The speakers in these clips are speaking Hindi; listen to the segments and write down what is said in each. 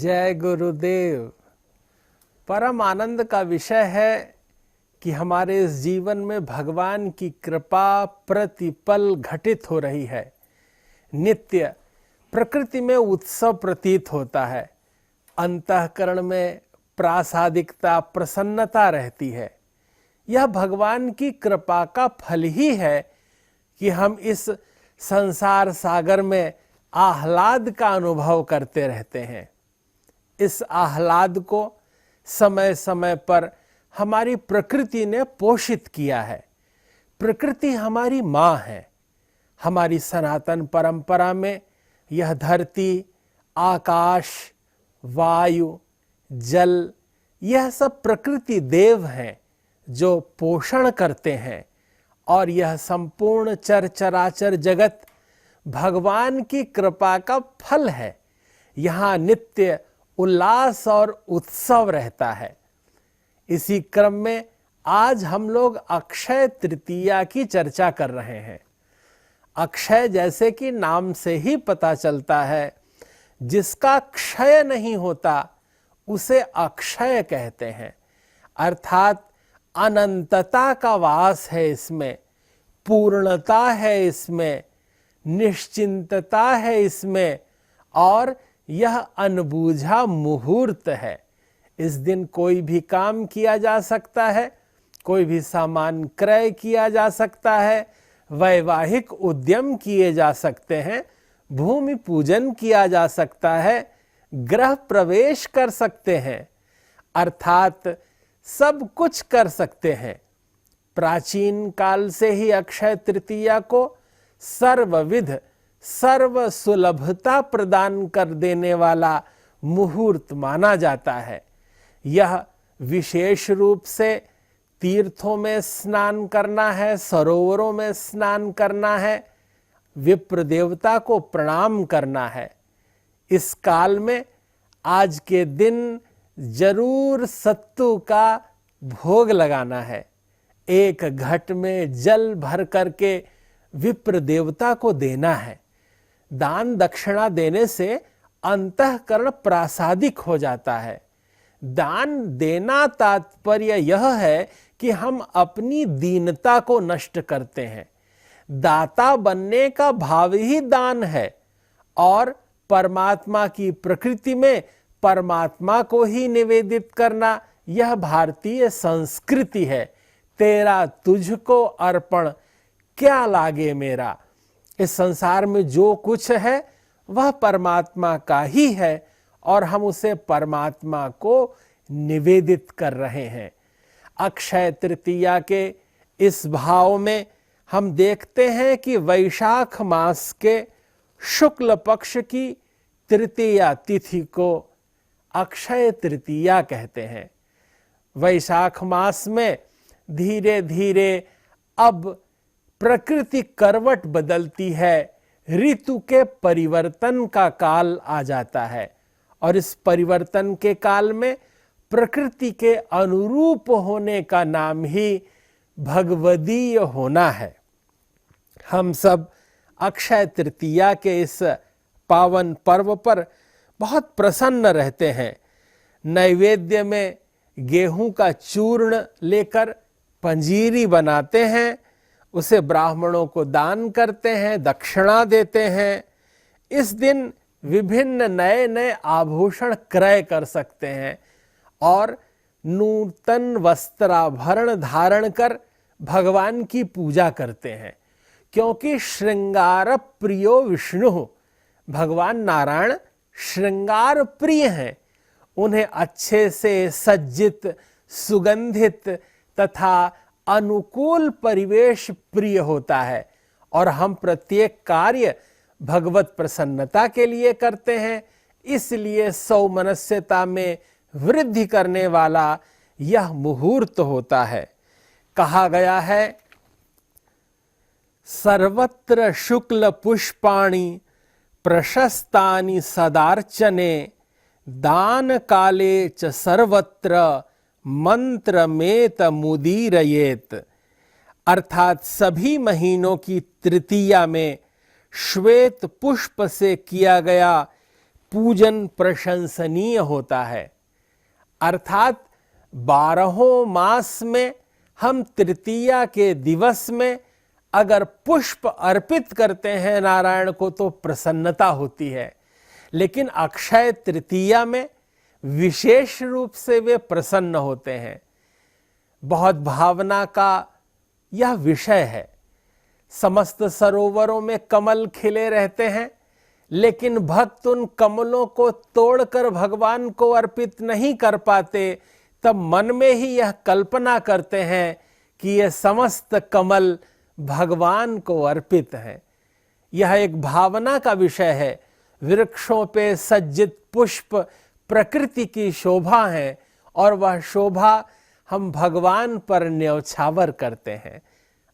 जय गुरुदेव। परम आनंद का विषय है कि हमारे इस जीवन में भगवान की कृपा प्रतिपल घटित हो रही है। नित्य प्रकृति में उत्सव प्रतीत होता है, अंतःकरण में प्रासादिकता प्रसन्नता रहती है। यह भगवान की कृपा का फल ही है कि हम इस संसार सागर में आह्लाद का अनुभव करते रहते हैं। इस आह्लाद को समय समय पर हमारी प्रकृति ने पोषित किया है। प्रकृति हमारी माँ है। हमारी सनातन परंपरा में यह धरती, आकाश, वायु, जल, यह सब प्रकृति देव हैं जो पोषण करते हैं, और यह संपूर्ण चराचर जगत भगवान की कृपा का फल है। यहाँ नित्य उल्लास और उत्सव रहता है। इसी क्रम में आज हम लोग अक्षय तृतीया की चर्चा कर रहे हैं। अक्षय जैसे कि नाम से ही पता चलता है, जिसका क्षय नहीं होता उसे अक्षय कहते हैं। अर्थात अनंतता का वास है इसमें, पूर्णता है इसमें, निश्चिंतता है इसमें, और यह अनबूझा मुहूर्त है। इस दिन कोई भी काम किया जा सकता है, कोई भी सामान क्रय किया जा सकता है, वैवाहिक उद्यम किए जा सकते हैं, भूमि पूजन किया जा सकता है, गृह प्रवेश कर सकते हैं, अर्थात सब कुछ कर सकते हैं। प्राचीन काल से ही अक्षय तृतीया को सर्वविध सर्व सुलभता प्रदान कर देने वाला मुहूर्त माना जाता है। यह विशेष रूप से तीर्थों में स्नान करना है, सरोवरों में स्नान करना है, विप्र देवता को प्रणाम करना है। इस काल में आज के दिन जरूर सत्तू का भोग लगाना है। एक घट में जल भर करके विप्र देवता को देना है। दान दक्षिणा देने से अंतःकरण प्रासादिक हो जाता है। दान देना तात्पर्य यह है कि हम अपनी दीनता को नष्ट करते हैं। दाता बनने का भाव ही दान है, और परमात्मा की प्रकृति में परमात्मा को ही निवेदित करना यह भारतीय संस्कृति है। तेरा तुझको अर्पण क्या लागे मेरा। इस संसार में जो कुछ है वह परमात्मा का ही है, और हम उसे परमात्मा को निवेदित कर रहे हैं। अक्षय तृतीया के इस भाव में हम देखते हैं कि वैशाख मास के शुक्ल पक्ष की तृतीया तिथि को अक्षय तृतीया कहते हैं। वैशाख मास में धीरे धीरे अब प्रकृति करवट बदलती है, ऋतु के परिवर्तन का काल आ जाता है, और इस परिवर्तन के काल में प्रकृति के अनुरूप होने का नाम ही भगवदीय होना है। हम सब अक्षय तृतीया के इस पावन पर्व पर बहुत प्रसन्न रहते हैं। नैवेद्य में गेहूं का चूर्ण लेकर पंजीरी बनाते हैं, उसे ब्राह्मणों को दान करते हैं, दक्षिणा देते हैं। इस दिन विभिन्न नए नए आभूषण क्रय कर सकते हैं, और नूतन वस्त्राभरण धारण कर भगवान की पूजा करते हैं। क्योंकि श्रृंगार प्रियो विष्णु, भगवान नारायण श्रृंगार प्रिय हैं। उन्हें अच्छे से सज्जित, सुगंधित तथा अनुकूल परिवेश प्रिय होता है, और हम प्रत्येक कार्य भगवत प्रसन्नता के लिए करते हैं। इसलिए सौमनस्यता में वृद्धि करने वाला यह मुहूर्त होता है। कहा गया है, सर्वत्र शुक्ल पुष्पाणि प्रशस्तानि सदार्चने दान काले च सर्वत्र मंत्रमेत मुदीरयेत। अर्थात सभी महीनों की तृतीया में श्वेत पुष्प से किया गया पूजन प्रशंसनीय होता है। अर्थात 12 मास में हम तृतीया के दिवस में अगर पुष्प अर्पित करते हैं नारायण को तो प्रसन्नता होती है, लेकिन अक्षय तृतीया में विशेष रूप से वे प्रसन्न होते हैं। बहुत भावना का यह विषय है। समस्त सरोवरों में कमल खिले रहते हैं, लेकिन भक्त उन कमलों को तोड़कर भगवान को अर्पित नहीं कर पाते, तब मन में ही यह कल्पना करते हैं कि ये समस्त कमल भगवान को अर्पित हैं। यह एक भावना का विषय है। वृक्षों पे सज्जित पुष्प प्रकृति की शोभा है और वह शोभा हम भगवान पर न्यौछावर करते हैं।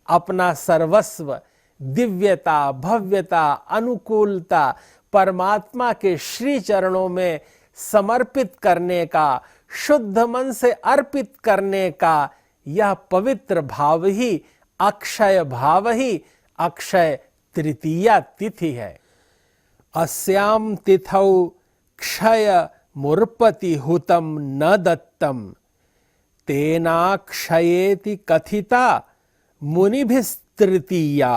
अपना सर्वस्व, दिव्यता, भव्यता, अनुकूलता परमात्मा के श्री चरणों में समर्पित करने का, शुद्ध मन से अर्पित करने का यह पवित्र भाव ही, अक्षय भाव ही अक्षय तृतीया तिथि है। अस्याम तिथौ क्षय मूर्पति हुतम न दत्तम तेनाक्षयेति कथिता मुनिभिस्तृतीया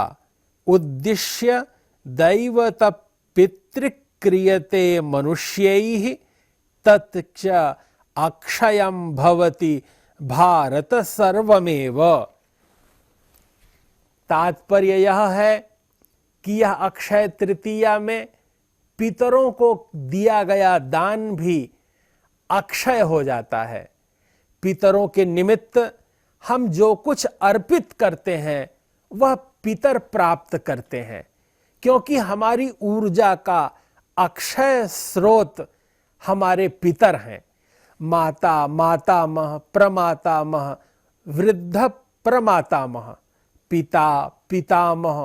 उद्दिश्य दैवत पितृक्रियते मनुष्यैः तच्च अक्षयं भवति भारत सर्वमेव। तात्पर्य यह है कि यह अक्षय तृतीया में पितरों को दिया गया दान भी अक्षय हो जाता है। पितरों के निमित्त हम जो कुछ अर्पित करते हैं वह पितर प्राप्त करते हैं, क्योंकि हमारी ऊर्जा का अक्षय स्रोत हमारे पितर हैं। माता, मातामह, प्रमातामह, वृद्ध प्रमातामह, पिता, पितामह,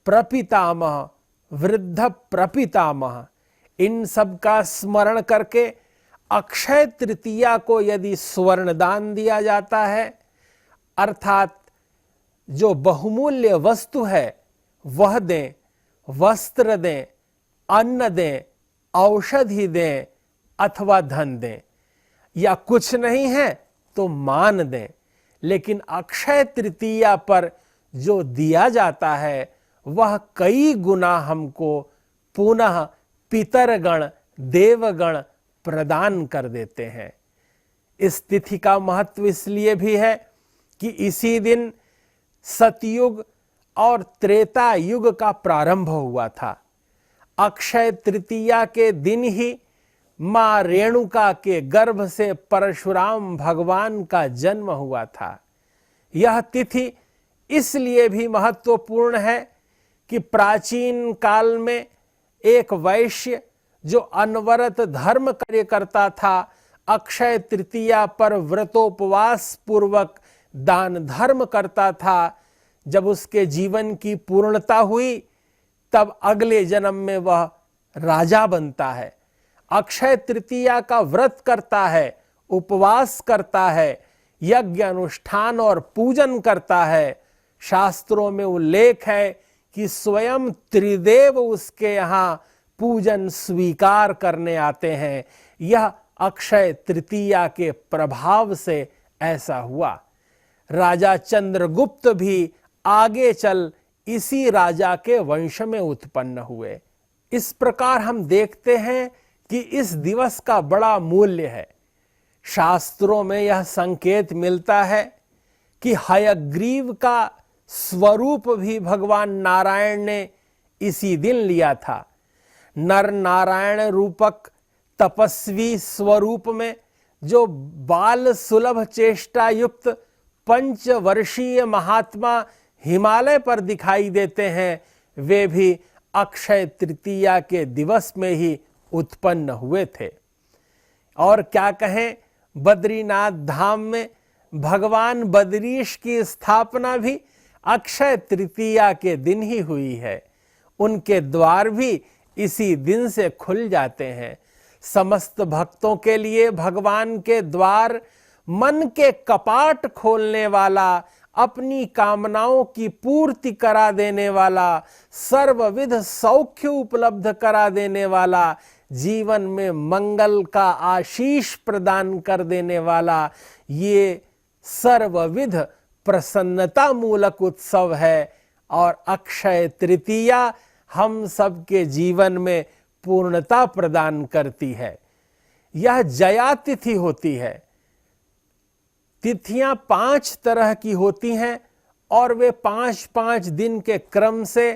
प्रपितामह, वृद्ध प्रपितामह, इन सब का स्मरण करके अक्षय तृतीया को यदि स्वर्ण दान दिया जाता है, अर्थात जो बहुमूल्य वस्तु है वह दें, वस्त्र दें, अन्न दें, औषधि दें अथवा धन दें, या कुछ नहीं है तो मान दें, लेकिन अक्षय तृतीया पर जो दिया जाता है वह कई गुना हमको पुनः पितरगण, देवगण प्रदान कर देते हैं। इस तिथि का महत्व इसलिए भी है कि इसी दिन सतयुग और त्रेता युग का प्रारंभ हुआ था। अक्षय तृतीया के दिन ही मां रेणुका के गर्भ से परशुराम भगवान का जन्म हुआ था। यह तिथि इसलिए भी महत्वपूर्ण है कि प्राचीन काल में एक वैश्य जो अनवरत धर्म कार्य करता था, अक्षय तृतीया पर व्रतोपवास पूर्वक दान धर्म करता था। जब उसके जीवन की पूर्णता हुई तब अगले जन्म में वह राजा बनता है। अक्षय तृतीया का व्रत करता है, उपवास करता है, यज्ञ अनुष्ठान और पूजन करता है। शास्त्रों में उल्लेख है कि स्वयं त्रिदेव उसके यहाँ पूजन स्वीकार करने आते हैं। यह अक्षय तृतीया के प्रभाव से ऐसा हुआ। राजा चंद्रगुप्त भी आगे चल इसी राजा के वंश में उत्पन्न हुए। इस प्रकार हम देखते हैं कि इस दिवस का बड़ा मूल्य है। शास्त्रों में यह संकेत मिलता है कि हयग्रीव का स्वरूप भी भगवान नारायण ने इसी दिन लिया था। नर नारायण रूपक तपस्वी स्वरूप में जो बाल सुलभ चेष्टा युक्त 5 वर्षीय महात्मा हिमालय पर दिखाई देते हैं, वे भी अक्षय तृतीया के दिवस में ही उत्पन्न हुए थे। और क्या कहें, बद्रीनाथ धाम में भगवान बद्रीश की स्थापना भी अक्षय तृतीया के दिन ही हुई है। उनके द्वार भी इसी दिन से खुल जाते हैं। समस्त भक्तों के लिए भगवान के द्वार मन के कपाट खोलने वाला, अपनी कामनाओं की पूर्ति करा देने वाला, सर्वविध सौख्य उपलब्ध करा देने वाला जीवन में मंगल का आशीष प्रदान कर देने वाला ये सर्वविध प्रसन्नता मूलक उत्सव है। और अक्षय तृतीया हम सबके जीवन में पूर्णता प्रदान करती है। यह जया तिथि होती है। तिथियां 5 तरह की होती हैं और वे 5-5 दिन के क्रम से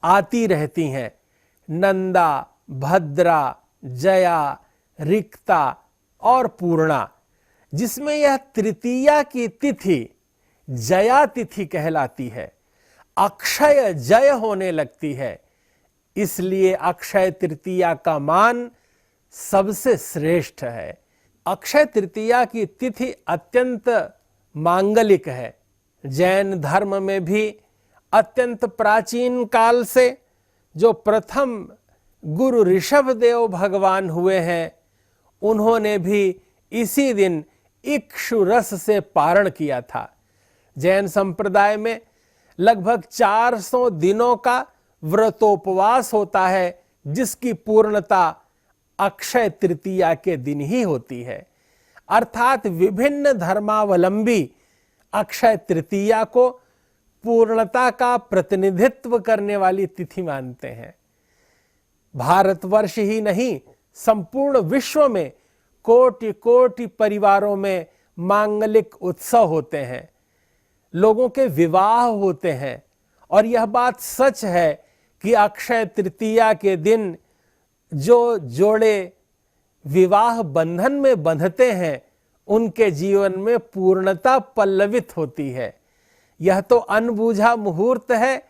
आती रहती हैं। नंदा, भद्रा, जया, रिक्ता और पूर्णा, जिसमें यह तृतीया की तिथि जया तिथि कहलाती है। अक्षय जय होने लगती है, इसलिए अक्षय तृतीया का मान सबसे श्रेष्ठ है। अक्षय तृतीया की तिथि अत्यंत मांगलिक है। जैन धर्म में भी अत्यंत प्राचीन काल से जो प्रथम गुरु ऋषभदेव भगवान हुए हैं, उन्होंने भी इसी दिन इक्षु रस से पारण किया था। जैन संप्रदाय में लगभग 400 दिनों का व्रतोपवास होता है, जिसकी पूर्णता अक्षय तृतीया के दिन ही होती है। अर्थात विभिन्न धर्मावलंबी अक्षय तृतीया को पूर्णता का प्रतिनिधित्व करने वाली तिथि मानते हैं। भारतवर्ष ही नहीं, संपूर्ण विश्व में कोटि कोटि परिवारों में मांगलिक उत्सव होते हैं, लोगों के विवाह होते हैं। और यह बात सच है कि अक्षय तृतीया के दिन जो जोड़े विवाह बंधन में बंधते हैं, उनके जीवन में पूर्णता पल्लवित होती है। यह तो अनबूझा मुहूर्त है।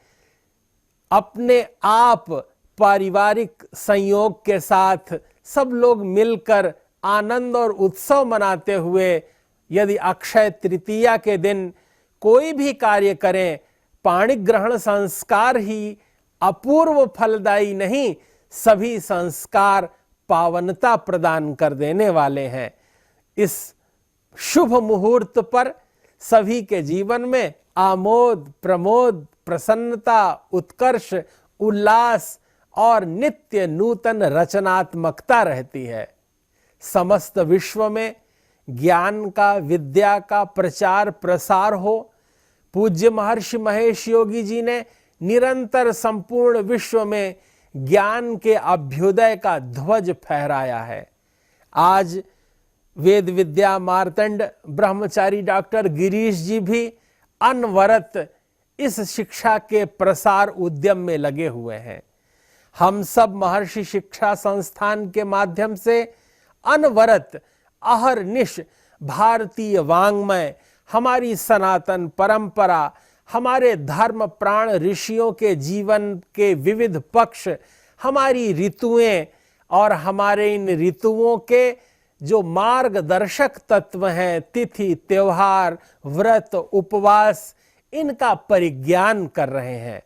अपने आप पारिवारिक संयोग के साथ सब लोग मिलकर आनंद और उत्सव मनाते हुए यदि अक्षय तृतीया के दिन कोई भी कार्य करें, पाणी ग्रहण संस्कार ही अपूर्व फलदायी नहीं, सभी संस्कार पावनता प्रदान कर देने वाले हैं। इस शुभ मुहूर्त पर सभी के जीवन में आमोद, प्रमोद, प्रसन्नता, उत्कर्ष, उल्लास और नित्य नूतन रचनात्मकता रहती है। समस्त विश्व में ज्ञान का, विद्या का प्रचार प्रसार हो। पूज्य महर्षि महेश योगी जी ने निरंतर संपूर्ण विश्व में ज्ञान के अभ्युदय का ध्वज फहराया है। आज वेद विद्या मार्तंड ब्रह्मचारी डॉक्टर गिरीश जी भी अनवरत इस शिक्षा के प्रसार उद्यम में लगे हुए हैं। हम सब महर्षि शिक्षा संस्थान के माध्यम से अनवरत अहरनिश भारतीय वाङ्मय, हमारी सनातन परंपरा, हमारे धर्म प्राण ऋषियों के जीवन के विविध पक्ष, हमारी ऋतुएं और हमारे इन ऋतुओं के जो मार्गदर्शक तत्व हैं, तिथि, त्योहार, व्रत, उपवास, इनका परिज्ञान कर रहे हैं।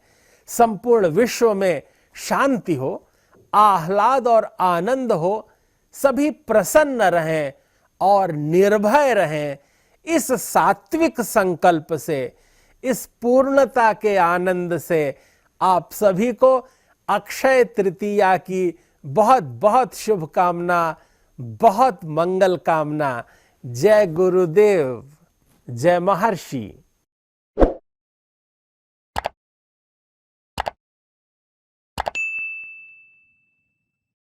संपूर्ण विश्व में शांति हो, आह्लाद और आनंद हो, सभी प्रसन्न रहें और निर्भय रहें। इस सात्विक संकल्प से, इस पूर्णता के आनंद से आप सभी को अक्षय तृतीया की बहुत बहुत शुभकामना, बहुत मंगल कामना। जय गुरुदेव, जय महर्षि।